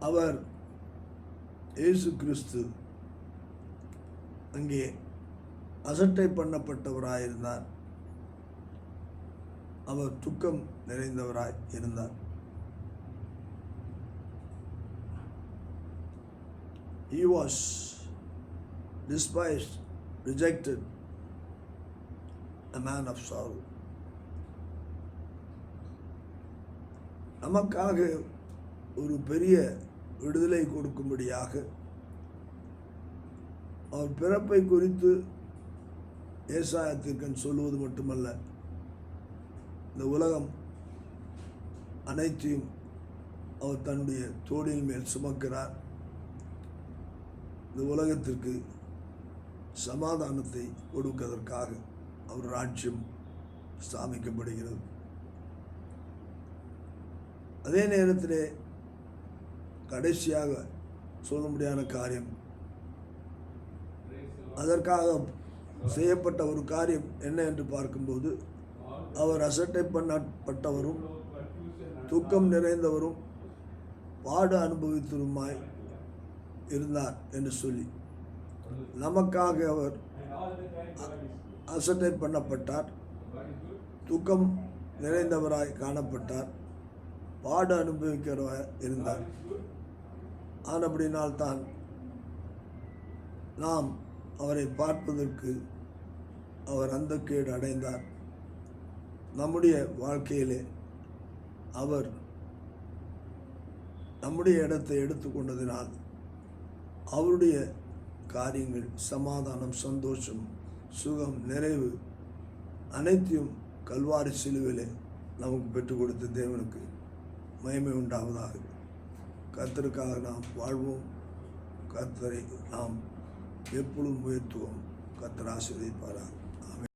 அவர் இயேசு கிறிஸ்து அங்கே அசட்டை பண்ணப்பட்டவராயிருந்தார். அவர் துக்கம் நிறைந்தவராய் இருந்தார். He was despised, rejected, a man of sorrow. நமக்காக ஒரு பெரிய விடுதலை கொடுக்கும்படியாக அவர் பிறப்பை குறித்து ஏசாயா தீர்க்கன் சொல்லுவது மட்டுமல்ல, இந்த உலகம் அனைத்தையும் அவர் தன்னுடைய தோளின் மேல் சுமக்கிறார். இந்த உலகத்திற்கு சமாதானத்தை கொடுப்பதற்காக அவர் ராஜ்யம் ஸ்தாபிக்கப்படுகிறது. அதே நேரத்திலே கடைசியாக சொல்ல முடியாத காரியம், அதற்காக செய்யப்பட்ட ஒரு காரியம் என்ன என்று பார்க்கும்போது, அவர் அசட்டை பண்ணப்பட்டவரும் துக்கம் நிறைந்தவரும் பாடு அனுபவித்தவருமாய் இருந்தார் என்று சொல்லி, நமக்காக அவர் அசட்டை பண்ணப்பட்டார், துக்கம் நிறைந்தவராய் காணப்பட்டார், பாடு அனுபவிக்கிறவர் இருந்தார். ஆனபடினால்தான் நாம் அவரை பார்ப்பதற்கு அவர் அந்த கேடு அடைந்தார். நம்முடைய வாழ்க்கையிலே அவர் நம்முடைய இடத்தை எடுத்துக்கொண்டதினால் அவருடைய காரியங்கள், சமாதானம், சந்தோஷம், சுகம், நிறைவு அனைத்தையும் கல்வாரி சிலுவிலே நமக்கு பெற்றுக் கொடுத்த தேவனுக்கு மகிமை உண்டாவதாக. கர்த்தருக்காக நாம் வாழ்வோம். கர்த்தரை நாம் எப்பொழுதும் உயர்த்துவோம். கர்த்தர் ஆசீர்வதிப்பாராக.